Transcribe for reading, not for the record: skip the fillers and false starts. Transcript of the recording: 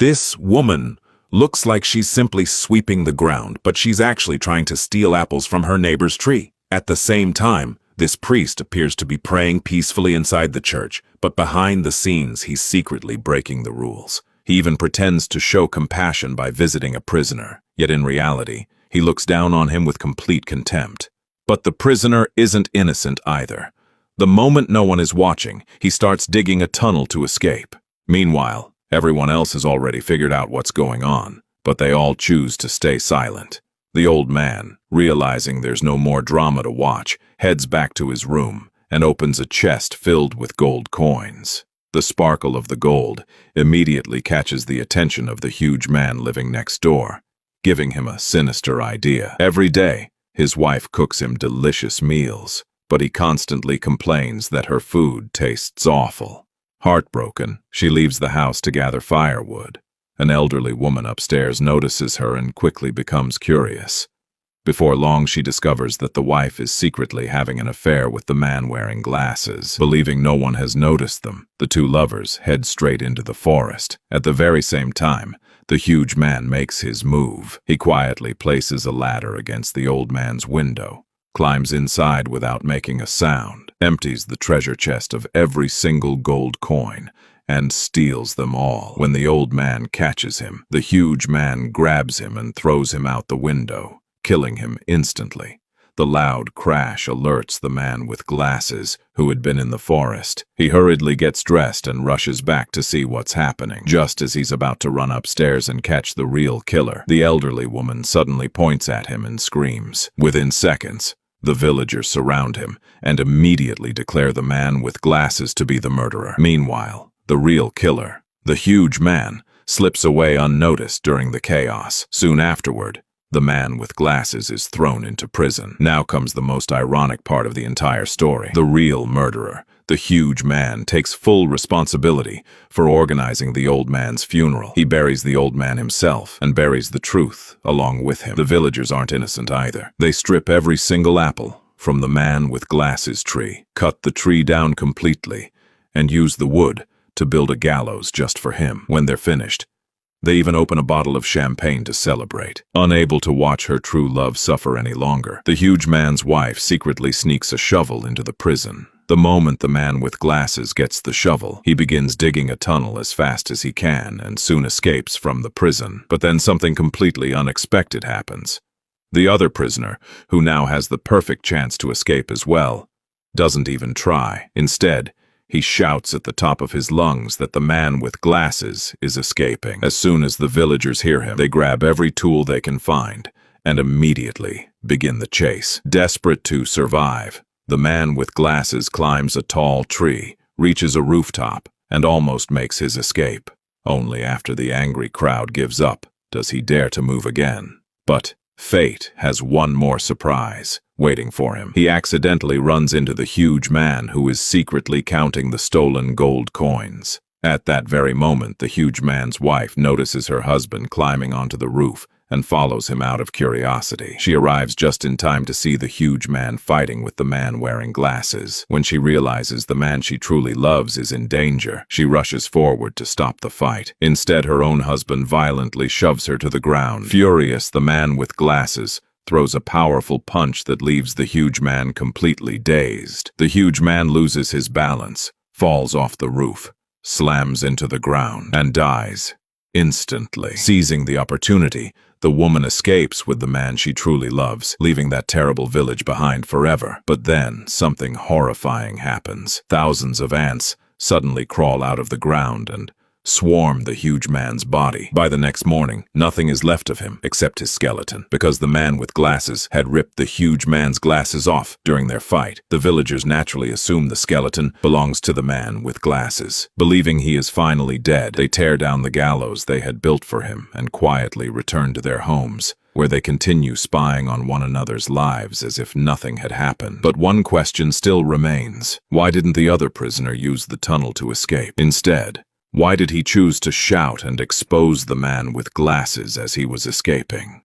This woman looks like she's simply sweeping the ground, but she's actually trying to steal apples from her neighbor's tree. At the same time, this priest appears to be praying peacefully inside the church, but behind the scenes he's secretly breaking the rules. He even pretends to show compassion by visiting a prisoner, yet in reality, he looks down on him with complete contempt. But the prisoner isn't innocent either. The moment no one is watching, he starts digging a tunnel to escape. Meanwhile, everyone else has already figured out what's going on, but they all choose to stay silent. The old man, realizing there's no more drama to watch, heads back to his room and opens a chest filled with gold coins. The sparkle of the gold immediately catches the attention of the huge man living next door, giving him a sinister idea. Every day, his wife cooks him delicious meals, but he constantly complains that her food tastes awful. Heartbroken, she leaves the house to gather firewood. An elderly woman upstairs notices her and quickly becomes curious. Before long, she discovers that the wife is secretly having an affair with the man wearing glasses. Believing no one has noticed them, the two lovers head straight into the forest. At the very same time, the huge man makes his move. He quietly places a ladder against the old man's window, climbs inside without making a sound, empties the treasure chest of every single gold coin, and steals them all. When the old man catches him, the huge man grabs him and throws him out the window, killing him instantly. The loud crash alerts the man with glasses, who had been in the forest. He hurriedly gets dressed and rushes back to see what's happening. Just as he's about to run upstairs and catch the real killer, the elderly woman suddenly points at him and screams. Within seconds, the villagers surround him and immediately declare the man with glasses to be the murderer. Meanwhile, the real killer, the huge man, slips away unnoticed during the chaos. Soon afterward, the man with glasses is thrown into prison. Now comes the most ironic part of the entire story. The real murderer, the huge man, takes full responsibility for organizing the old man's funeral. He buries the old man himself and buries the truth along with him. The villagers aren't innocent either. They strip every single apple from the man with glasses tree, cut the tree down completely, and use the wood to build a gallows just for him. When they're finished, they even open a bottle of champagne to celebrate. Unable to watch her true love suffer any longer, the huge man's wife secretly sneaks a shovel into the prison. The moment the man with glasses gets the shovel, he begins digging a tunnel as fast as he can and soon escapes from the prison. But then something completely unexpected happens. The other prisoner, who now has the perfect chance to escape as well, doesn't even try. Instead, he shouts at the top of his lungs that the man with glasses is escaping. As soon as the villagers hear him, they grab every tool they can find and immediately begin the chase. Desperate to survive, the man with glasses climbs a tall tree, reaches a rooftop, and almost makes his escape. Only after the angry crowd gives up does he dare to move again. But fate has one more surprise waiting for him. He accidentally runs into the huge man who is secretly counting the stolen gold coins. At that very moment, the huge man's wife notices her husband climbing onto the roof and follows him out of curiosity. She arrives just in time to see the huge man fighting with the man wearing glasses. When she realizes the man she truly loves is in danger, she rushes forward to stop the fight. Instead, her own husband violently shoves her to the ground. Furious, the man with glasses throws a powerful punch that leaves the huge man completely dazed. The huge man loses his balance, falls off the roof, slams into the ground, and dies instantly. Seizing the opportunity, the woman escapes with the man she truly loves, leaving that terrible village behind forever. But then, something horrifying happens. Thousands of ants suddenly crawl out of the ground and swarm the huge man's body. By the next morning, nothing is left of him except his skeleton. Because the man with glasses had ripped the huge man's glasses off during their fight, the villagers naturally assume the skeleton belongs to the man with glasses. Believing he is finally dead, they tear down the gallows they had built for him and quietly return to their homes, where they continue spying on one another's lives as if nothing had happened. But one question still remains. Why didn't the other prisoner use the tunnel to escape? Instead, why did he choose to shout and expose the man with glasses as he was escaping?